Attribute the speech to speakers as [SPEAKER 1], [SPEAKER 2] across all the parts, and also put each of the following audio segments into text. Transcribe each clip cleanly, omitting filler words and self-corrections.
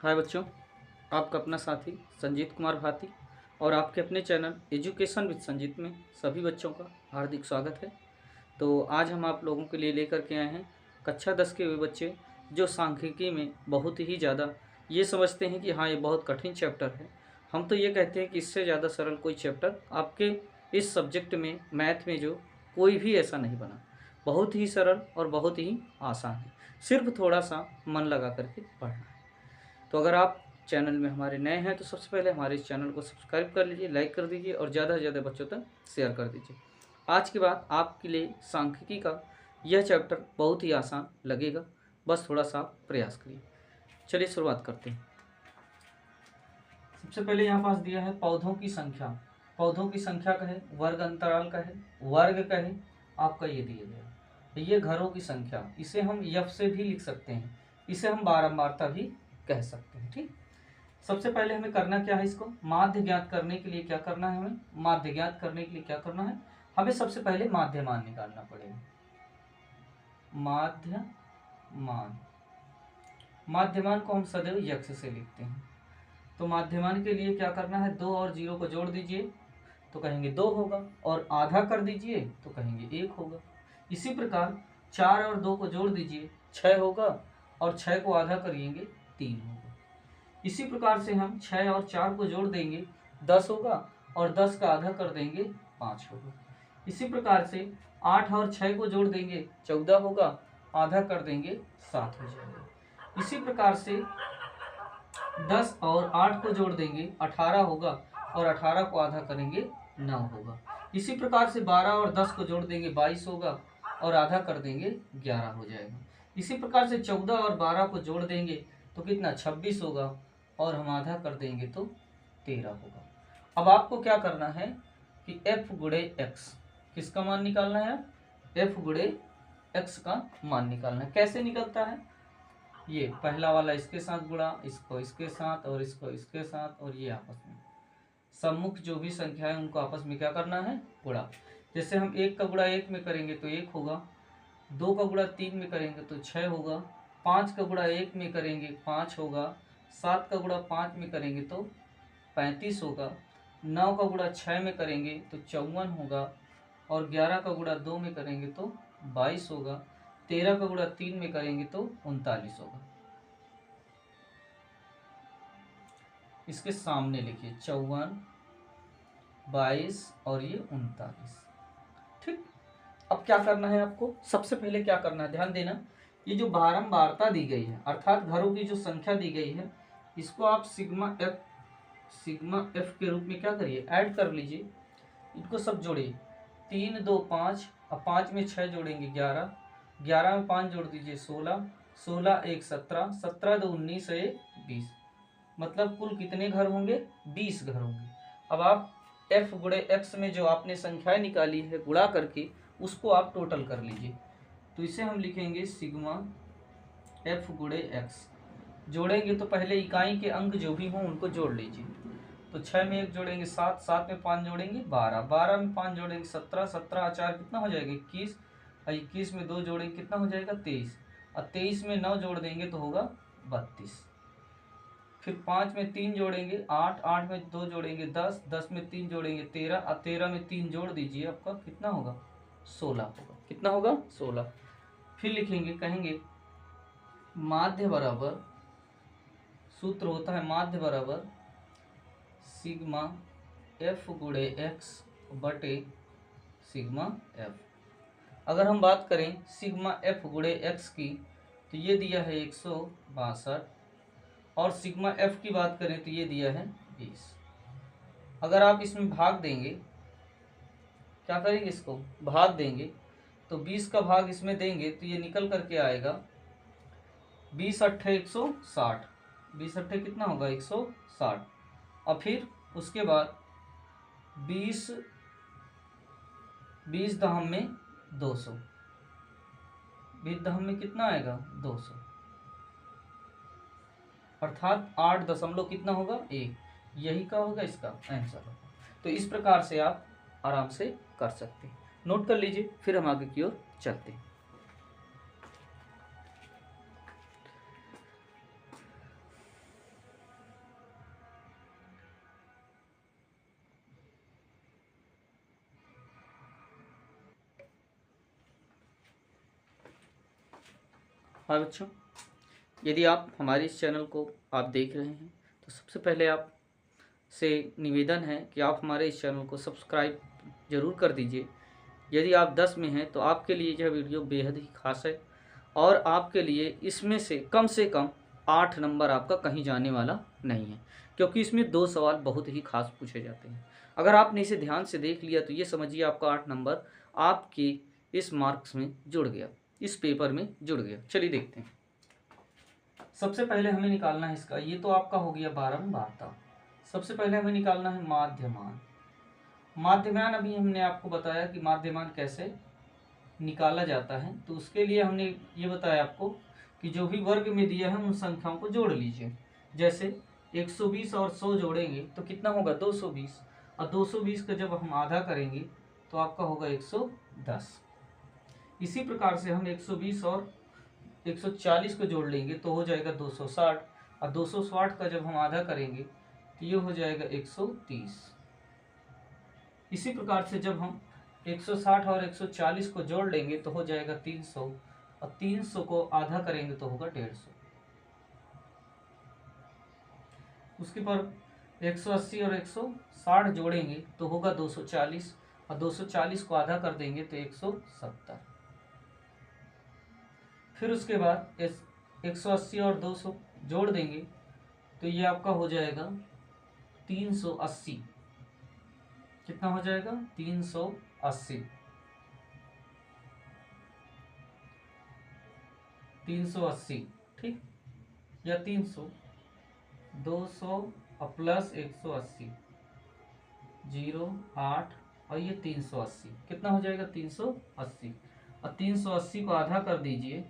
[SPEAKER 1] हाय बच्चों, आपका अपना साथी संजीत कुमार भाती और आपके अपने चैनल एजुकेशन विद संजीत में सभी बच्चों का हार्दिक स्वागत है। तो आज हम आप लोगों के लिए लेकर के आए हैं कक्षा 10 के वे बच्चे जो सांख्यिकी में बहुत ही ज़्यादा ये समझते हैं कि हाँ ये बहुत कठिन चैप्टर है। हम तो ये कहते हैं कि इससे ज़्यादा सरल कोई चैप्टर आपके इस सब्जेक्ट में मैथ में जो कोई भी ऐसा नहीं बना। बहुत ही सरल और बहुत ही आसान है, सिर्फ थोड़ा सा मन लगा करके पढ़ना है। तो अगर आप चैनल में हमारे नए हैं तो सबसे पहले हमारे इस चैनल को सब्सक्राइब कर लीजिए, लाइक कर दीजिए और ज़्यादा से ज़्यादा बच्चों तक शेयर कर दीजिए। आज के बाद आपके लिए सांख्यिकी का यह चैप्टर बहुत ही आसान लगेगा, बस थोड़ा सा प्रयास करिए। चलिए शुरुआत करते हैं। सबसे पहले यहाँ पास दिया है पौधों की संख्या। पौधों की संख्या कहे, वर्ग अंतराल कहे, वर्ग कहे, आपका ये दिया गया। ये घरों की संख्या, इसे हम यफ से भी लिख सकते हैं, इसे हम बारंबारता भी कह सकते हैं। ठीक, सबसे पहले हमें करना क्या है, इसको माध्य ज्ञात करने के लिए क्या करना है, हमें माध्य ज्ञात करने के लिए क्या करना है, हमें सबसे पहले माध्यमान निकालना पड़ेगा। माध्यमान, माध्यमान को हम सदैव यक्ष से लिखते हैं। तो माध्यमान के लिए क्या करना है, 2 और 0 को जोड़ दीजिए तो कहेंगे 2 होगा, और आधा कर दीजिए तो कहेंगे 1 होगा। इसी प्रकार 4 और 2 को जोड़ दीजिए 6 होगा, और 6 को आधा करिएंगे 3 होगा। इसी प्रकार से हम 6 और 4 को जोड़ देंगे 10 होगा, और 10 का आधा कर देंगे 5 होगा। इसी प्रकार से 8 और 6 को जोड़ देंगे 14 होगा, आधा कर देंगे 7 हो जाएगा। इसी प्रकार से 10 और 8 को जोड़ देंगे 18 होगा, और 18 को आधा करेंगे 9 होगा। इसी प्रकार से 12 और 10 को जोड़ देंगे 22 होगा, और आधा कर देंगे 11 हो जाएगा। इसी प्रकार से 14 और 12 को जोड़ देंगे तो कितना 26 होगा, और हम आधा कर देंगे तो 13 होगा। अब आपको क्या करना है कि f गुणे x, किसका मान निकालना है, f गुणे x का मान निकालना है। कैसे निकलता है, ये पहला वाला इसके साथ गुणा, इसको इसके साथ, और इसको इसके साथ, और ये आपस में सम्मुख जो भी संख्या है उनको आपस में क्या करना है, गुणा। जैसे हम 1 का गुणा 1 में करेंगे तो 1 होगा, 2 का गुणा 3 में करेंगे तो 6 होगा, 5 का गुणा 1 में करेंगे 5 होगा, 7 का गुणा 5 में करेंगे तो 35 होगा, 9 का गुणा 6 में करेंगे तो 54 होगा, और 11 का गुणा 2 में करेंगे तो 22 होगा, 13 का गुणा 3 में करेंगे तो 39 होगा। इसके सामने लिखिए 54, 22 और ये 39। ठीक, अब क्या करना है आपको, सबसे पहले क्या करना है, ध्यान देना, ये जो बारंबारता दी गई है अर्थात घरों की जो संख्या दी गई है, इसको आप सिग्मा एफ के रूप में क्या करिए, ऐड कर लीजिए। इनको सब जोड़िए, 3 2 5, अब 5 में 6 जोड़ेंगे 11, 11 में 5 जोड़ दीजिए 16, 16 1 17, 17 2 19 और 1 20। मतलब कुल कितने घर होंगे, 20 घर होंगे। अब आप f गुणे x में जो आपने संख्याएं निकाली है गुणा करके उसको आप टोटल कर लीजिए। तो इसे हम लिखेंगे सिग्मा f गुणे x। जोड़ेंगे तो पहले इकाई के अंक जो भी हों उनको जोड़ लीजिए। तो 6 में 1 जोड़ेंगे 7, 7 में 5 जोड़ेंगे 12, 12 में 5 जोड़ेंगे 17, 17 4 कितना हो जाएगा 21, और 21 में 2 जोड़ेंगे कितना हो जाएगा 23, और 23 में 9 जोड़ देंगे तो होगा 32। फिर 5 में 3 जोड़ेंगे 8, 8 में 2 जोड़ेंगे 10, 10 में 3 जोड़ेंगे 13, और 13 में 3 जोड़ दीजिए आपका कितना होगा 16 होगा। कितना होगा 16। फिर लिखेंगे, कहेंगे माध्य बराबर, सूत्र होता है माध्य बराबर सिग्मा f गुणे x बटे सिग्मा f। अगर हम बात करें सिग्मा f गुणे x की तो ये दिया है 162, और सिग्मा f की बात करें तो ये दिया है 20। अगर आप इसमें भाग देंगे, क्या करेंगे, इसको भाग देंगे तो 20 का भाग इसमें देंगे तो ये निकल करके आएगा 20 अट्ठे 160, 20 अट्ठे कितना होगा 160, और फिर उसके बाद 20 दहम में 200, 20 दहम में कितना आएगा 200, अर्थात 8 दशमलव कितना होगा 1। यही का होगा इसका आंसर होगा। तो इस प्रकार से आप आराम से कर सकते हैं, नोट कर लीजिए, फिर हम आगे की ओर चलते हैं। हाँ बच्चों, यदि आप हमारे इस चैनल को आप देख रहे हैं तो सबसे पहले आप से निवेदन है कि आप हमारे इस चैनल को सब्सक्राइब ज़रूर कर दीजिए। यदि आप 10 में हैं तो आपके लिए यह वीडियो बेहद ही खास है और आपके लिए इसमें से कम 8 नंबर आपका कहीं जाने वाला नहीं है, क्योंकि इसमें 2 सवाल बहुत ही खास पूछे जाते हैं। अगर आपने इसे ध्यान से देख लिया तो ये समझिए आपका 8 नंबर आपके इस मार्क्स में जुड़ गया, इस पेपर में जुड़ गया। चलिए देखते हैं। सबसे पहले हमें निकालना है इसका, ये तो आपका हो गया बारंबारता। सबसे पहले हमें निकालना है माध्यमान। माध्यमान अभी हमने आपको बताया कि माध्यमान कैसे निकाला जाता है, तो उसके लिए हमने ये बताया आपको कि जो भी वर्ग में दिया है उन संख्याओं को जोड़ लीजिए। जैसे 120 और 100 जोड़ेंगे तो कितना होगा 220, और 220 का जब हम आधा करेंगे तो आपका होगा 110। इसी प्रकार से हम 120 और 140 को जोड़ लेंगे तो हो जाएगा 260, और 260 का जब हम आधा करेंगे तो ये हो जाएगा 130। इसी प्रकार से जब हम 160 और 140 को जोड़ लेंगे तो हो जाएगा 300, और 300 को आधा करेंगे तो होगा 150। उसके बाद 180 और 160 जोड़ेंगे तो होगा 240, और 240 को आधा कर देंगे तो 170। फिर उसके बाद 180 और 200 जोड़ देंगे तो ये आपका हो जाएगा 380। कितना हो जाएगा 380। 380 ठीक, या 300, 200 और प्लस 180, 0 8 और ये 380। कितना हो जाएगा 380, और 380 को आधा कर दीजिए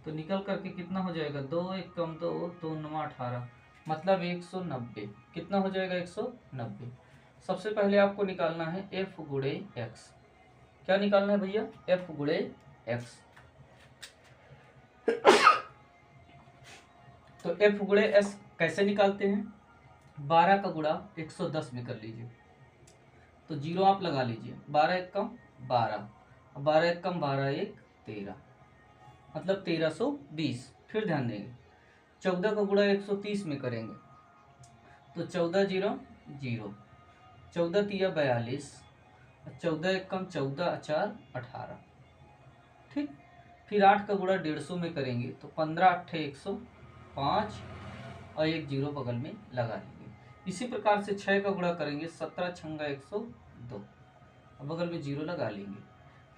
[SPEAKER 1] तो निकल करके कितना हो जाएगा 2 1 कम 2 2 9 18, मतलब 190। कितना हो जाएगा 190। सबसे पहले आपको निकालना है f गुणे x। क्या निकालना है भैया, f गुणे x। तो f गुणे s कैसे निकालते हैं, 12 का गुणा 110 में कर लीजिए तो 0 आप लगा लीजिए। 12 एक कम 12, 12 एक कम 12 एक 13, मतलब 1320। फिर ध्यान देंगे 14 का गुणा 130 में करेंगे तो 14 0 0, 14 तिया 42, 14 एक कम 14 4 18 ठीक। फिर 8 का गुणा 150 में करेंगे तो 15 8 105, और एक 0 बगल में लगा लेंगे। इसी प्रकार से 6 का गुणा करेंगे 17 छंगा 102, बगल में 0 लगा लेंगे।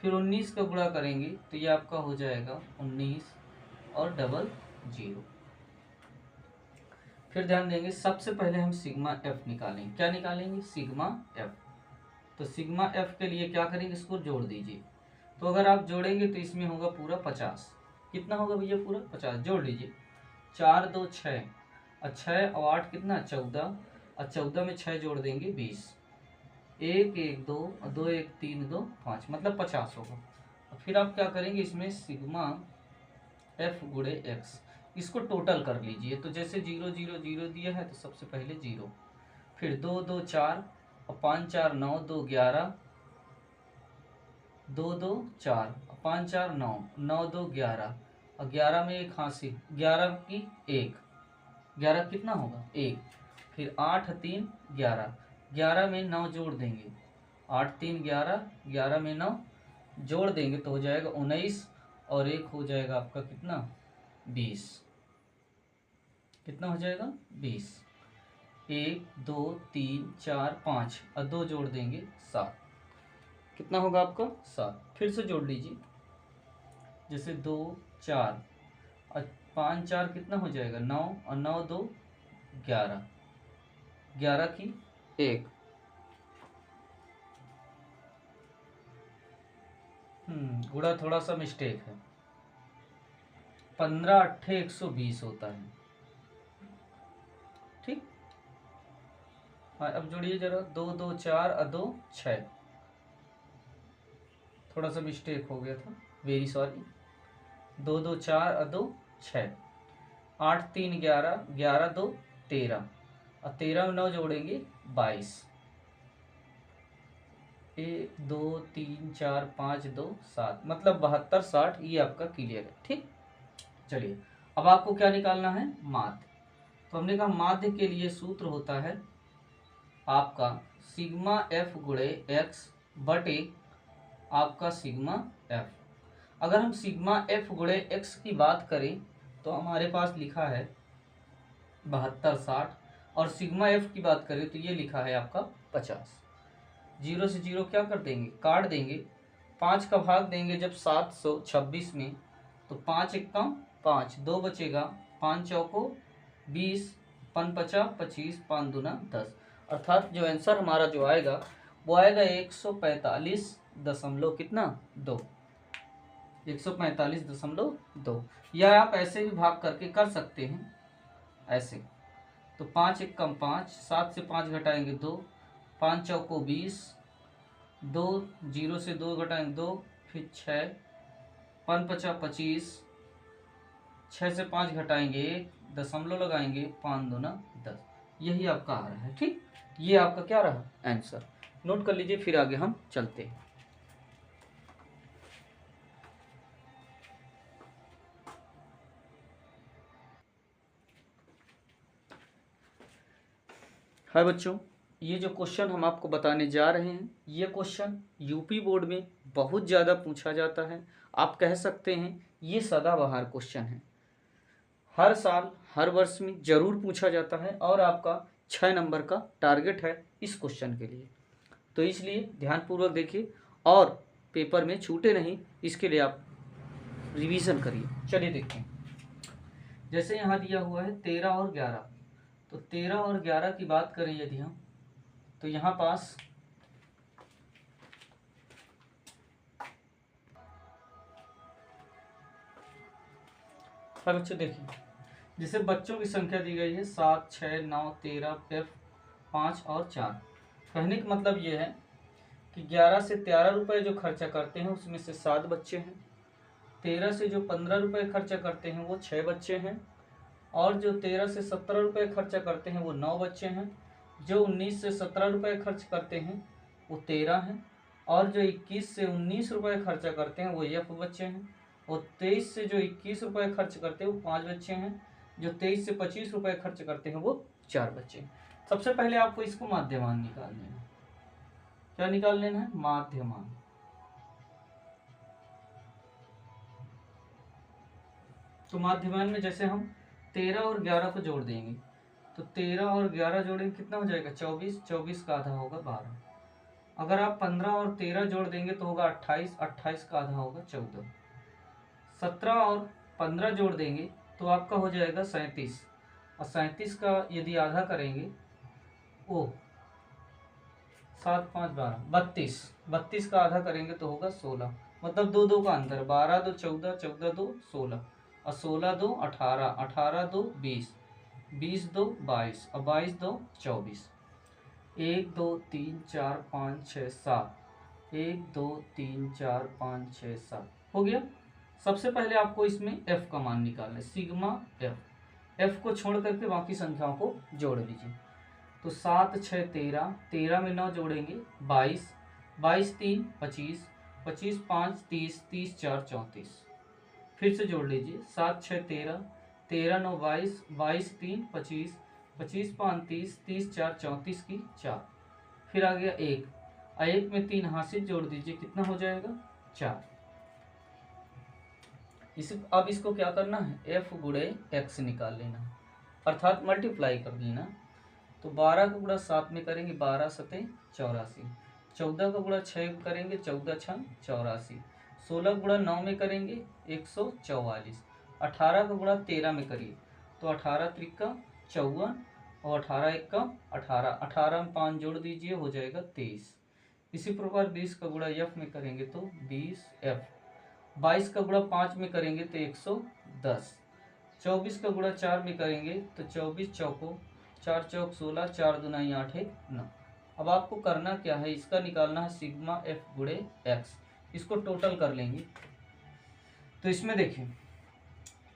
[SPEAKER 1] फिर 19 का गुणा करेंगे तो ये आपका हो जाएगा 19 और डबल 0। फिर ध्यान देंगे सबसे पहले हम सिग्मा एफ निकालेंगे। क्या निकालेंगे, सिग्मा एफ। तो सिग्मा एफ के लिए क्या करेंगे, इसको जोड़ दीजिए। तो अगर आप जोड़ेंगे तो इसमें होगा पूरा 50। कितना होगा भैया, पूरा 50। जोड़ लीजिए 4 2 6, और 6 और 8 कितना 14, और 14 में 6 जोड़ देंगे 20, 1 1 2 और 2 1 3 2 5, मतलब 50 होगा। और फिर आप क्या करेंगे, इसमें सिग्मा एफ गुणे एक्स, इसको टोटल कर लीजिए। तो जैसे 0 0 0 दिया है तो सबसे पहले 0, फिर 2 2 4 और 5 4 9 2 11, 2 2 4 और 5 4 9 9 2 11, और 11 में एक हासिल 11 की 1, 11 कितना होगा 1, फिर 8 3 11, 11 में 9 जोड़ देंगे, 8 3 11, 11 में 9 जोड़ देंगे तो हो जाएगा 19, और एक हो जाएगा आपका कितना 20। कितना हो जाएगा 20, 1 2 3 4 5 और 2 जोड़ देंगे 7। कितना होगा आपका 7। फिर से जोड़ लीजिए, जैसे 2 4 और 5 4 कितना हो जाएगा 9, और 9 2 11, 11 की 1, गुणा थोड़ा सा मिस्टेक है, 15 8 120 होता है ठीक। हाँ अब जोड़िए जरा, 2 2 4 और 2 6, थोड़ा सा मिस्टेक हो गया था, वेरी सॉरी। 2 2 4 और 2 6, 8 3 11, 11 2 13, और 13 में 9 जोड़ेंगे 22, 1 2 3 4 5 2 7, मतलब 72 60। ये आपका क्लियर है ठीक। चलिए अब आपको क्या निकालना है, माध्य। तो हमने कहा माध्य के लिए सूत्र होता है आपका सिग्मा एफ गुणे एक्स बटे आपका सिग्मा एफ। अगर हम सिग्मा एफ गुणे एक्स की बात करें तो हमारे पास लिखा है 7260, और सिग्मा एफ की बात करें तो ये लिखा है आपका 50। जीरो से जीरो क्या कर देंगे, काट देंगे। 5 का भाग देंगे जब 726 में, तो 5 एकम 5, 2 बचेगा, 5 चौको 20, 5 पचा 25, 5 दूना 10। अर्थात जो आंसर हमारा जो आएगा वो आएगा 145 कितना 2, 145.2। या आप ऐसे भी भाग करके कर सकते हैं ऐसे। तो 5 एकम 5, 7 से 5 घटाएंगे 2, 5 चौको 20, 2 जीरो से 2 घटाएंगे 2, फिर 6, 5 पचा 25, 6 से 5 घटाएंगे 1, दशमलव लगाएंगे, 5 दूना 10। यही आपका आ रहा है। ठीक, ये आपका क्या रहा आंसर। नोट कर लीजिए, फिर आगे हम चलते हैं। हाय बच्चों, ये जो क्वेश्चन हम आपको बताने जा रहे हैं, ये क्वेश्चन यूपी बोर्ड में बहुत ज़्यादा पूछा जाता है। आप कह सकते हैं ये सदाबहार क्वेश्चन है, हर साल हर वर्ष में ज़रूर पूछा जाता है, और आपका 6 नंबर का टारगेट है इस क्वेश्चन के लिए। तो इसलिए ध्यानपूर्वक देखिए और पेपर में छूटे नहीं, इसके लिए आप रिवीजन करिए। चलिए देखते हैं। जैसे यहाँ दिया हुआ है 13 और 11, तो 13 और 11 की बात करें यदि हम, तो यहाँ पास बच्चों देखिए, जैसे बच्चों की संख्या दी गई है 7, 6, 9, 13, एफ 5 और 4। कहने का मतलब ये है कि 11 से 13 रुपये जो खर्चा करते हैं उसमें से 7 बच्चे हैं, 13 से जो 15 रुपये खर्चा करते हैं वो 6 बच्चे हैं, और जो 13 से 17 रुपये खर्चा करते हैं वो 9 बच्चे हैं, जो 19 से 17 रुपये खर्च करते हैं वो 13 हैं, और जो 21 से 19 रुपये खर्चा करते हैं वो एफ बच्चे हैं, और 23 से जो 21 रुपये खर्च करते हैं वो 5 बच्चे हैं, जो 23 से 25 रुपये खर्च करते हैं वो 4 बच्चे हैं। सबसे पहले आपको इसको माध्यमान निकाल लेना है। क्या निकाल लेना है, माध्यमान। तो माध्यमान में जैसे हम 13 और 11 को जोड़ देंगे, तो 13 और 11 जोड़ेंगे कितना हो जाएगा 24, 24 का आधा होगा 12। अगर आप 15 और 13 जोड़ देंगे तो होगा 28, 28 का आधा होगा 14। 17 और 15 जोड़ देंगे तो आपका हो जाएगा 37, और 37 का यदि आधा करेंगे ओ 7, 5, 12, 32, 32 का आधा करेंगे तो होगा 16। मतलब 2 2 का अंतर, 12 2 14, 14 2 16, और 16 2 18, 18 2 20, 20 2 22, और 22 2 24। 1 2 3 4 5 6 7, 1 2 3 4 5 6 7 हो गया। सबसे पहले आपको इसमें एफ का मान निकालना है, सिग्मा एफ। एफ को छोड़ करके बाकी संख्याओं को जोड़ लीजिए। तो 7 6 13, 13 में 9 जोड़ेंगे 22, 22 3 25, 25 5 30, 30 4 34। फिर से जोड़ लीजिए, 7 6 13, 13 9 22, 22 3 25, 25 5 30, 30 4 34 की 4। फिर आ गया 1, 1 में 3 हासिल जोड़ दीजिए, कितना हो जाएगा 4। अब इसको क्या करना है, एफ गुणे एक्स निकाल लेना, अर्थात मल्टीप्लाई कर लेना। तो 12 का गुणा 7 में करेंगे 12 सते 84, 14 का गुणा 6 करेंगे 14 छंग 84, 16 गुणा 9 में करेंगे 144, 18 का गुणा 13 में करिए तो 18 त्रिका 54, और 18 एकम 18, 18 में 5 जोड़ दीजिए हो जाएगा 23। इसी प्रकार 20 का गुणा एफ में करेंगे तो 20 एफ, 22 का गुणा 5 में करेंगे तो 110, 24 का गुणा 4 में करेंगे तो 24 चौको 4 चौक 16, 4 दुनाई 8 1 9। अब आपको करना क्या है, इसका निकालना है सिग्मा एफ गुणे एक्स। इसको टोटल कर लेंगे। तो इसमें देखिए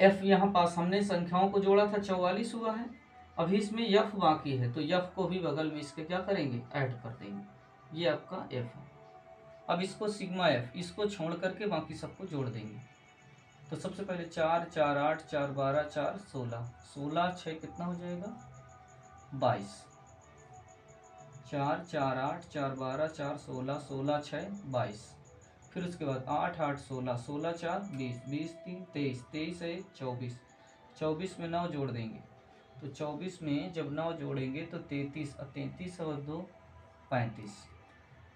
[SPEAKER 1] एफ यहाँ पास हमने संख्याओं को जोड़ा था 44 हुआ है, अभी इसमें एफ बाकी है, तो एफ को भी बगल में इसके क्या करेंगे ऐड कर देंगे। ये आपका एफ है। अब इसको सिग्मा एफ, इसको छोड़ करके बाकी सबको जोड़ देंगे। तो सबसे पहले 4 4 8 4 12 4 16, 16 6 कितना हो जाएगा 22। 4 4 8 4 12 4 16, 16 6 22। फिर उसके बाद 8 8 16, 16 4 20, 20 3 23, 23 1 24, 24 में 9 जोड़ देंगे तो 24 में जब 9 जोड़ेंगे तो 33, और 33 और 2 35।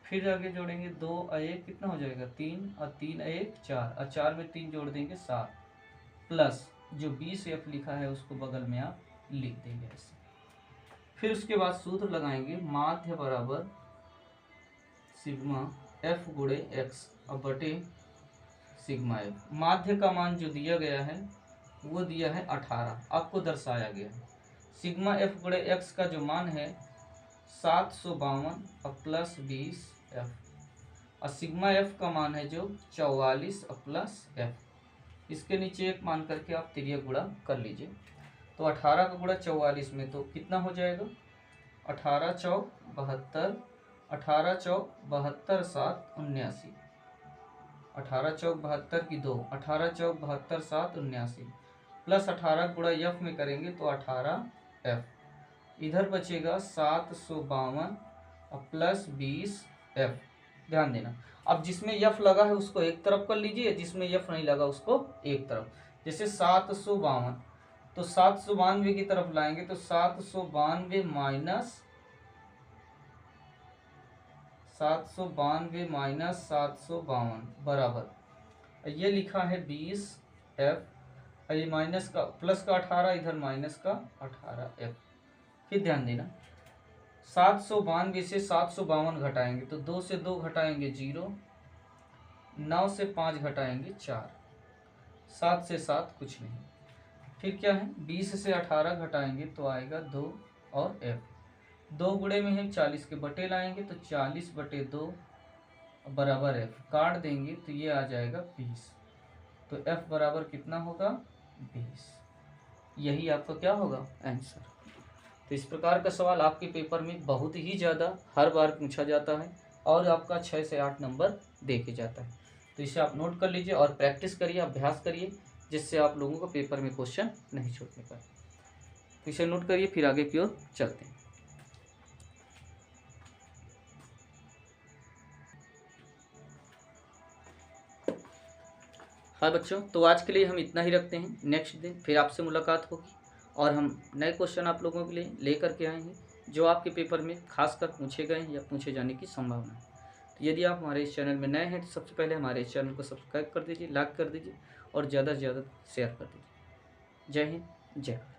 [SPEAKER 1] फिर आगे जोड़ेंगे 2 और 1 कितना हो जाएगा 3, और 3 1 4, और 4 में 3 जोड़ देंगे 7, प्लस जो 20F लिखा है उसको बगल में आप लिख देंगे ऐसे। फिर उसके बाद सूत्र लगाएंगे माध्य बराबर सिग्मा F गुणे x अब बटे सिग्मा F। माध्य का मान जो दिया गया है वो दिया है 18, आपको दर्शाया गया है। सिग्मा F गुणे x का जो मान है 752 और प्लस 20F, और सिग्मा F का मान है जो 44 और प्लस F। इसके नीचे एक मान करके आप तिर्यक गुणा कर लीजिए। तो 18 का गुणा 44 में तो कितना हो जाएगा 18 चौक 72, 18 चौक 72 7 79, 18 चौक 72 की 2, 18 चौक 72 7 79, प्लस 18 गुणा F में करेंगे तो 18F। इधर बचेगा 752 और प्लस 20F। ध्यान देना, अब जिसमें F लगा है उसको एक तरफ कर लीजिए, जिसमें F नहीं लगा उसको एक तरफ। जैसे 752 तो 792 की तरफ लाएंगे तो 792 माइनस 752 बराबर ये लिखा है 20F, ये माइनस का प्लस का 18, इधर माइनस का 18F। फिर ध्यान देना 792 से 752 घटाएंगे तो 2 से 2 घटाएंगे 0, 9 से 5 घटाएंगे 4, 7 से 7 कुछ नहीं। फिर क्या है 20 से 18 घटाएंगे तो आएगा 2 और F। 2 गुणे में है 40 के बटे लाएंगे तो 40 बटे 2 बराबर F। काट देंगे तो ये आ जाएगा 20, तो F बराबर कितना होगा 20। यही आपका क्या होगा आंसर। तो इस प्रकार का सवाल आपके पेपर में बहुत ही ज़्यादा हर बार पूछा जाता है और आपका 6 से 8 नंबर देके जाता है। तो इसे आप नोट कर लीजिए और प्रैक्टिस करिए, अभ्यास करिए, जिससे आप लोगों को पेपर में क्वेश्चन नहीं छूटने पाए। तो इसे नोट करिए, फिर आगे की ओर चलते हैं। हाँ बच्चों, तो आज के लिए हम इतना ही रखते हैं। नेक्स्ट दिन फिर आपसे मुलाकात होगी और हम नए क्वेश्चन आप लोगों के लिए लेकर के आएंगे जो आपके पेपर में खासकर पूछे गए हैं या पूछे जाने की संभावना है। तो यदि आप हमारे इस चैनल में नए हैं तो सबसे पहले हमारे इस चैनल को सब्सक्राइब कर दीजिए, लाइक कर दीजिए और ज़्यादा से ज़्यादा शेयर कर दीजिए। जय हिंद, जय भारत।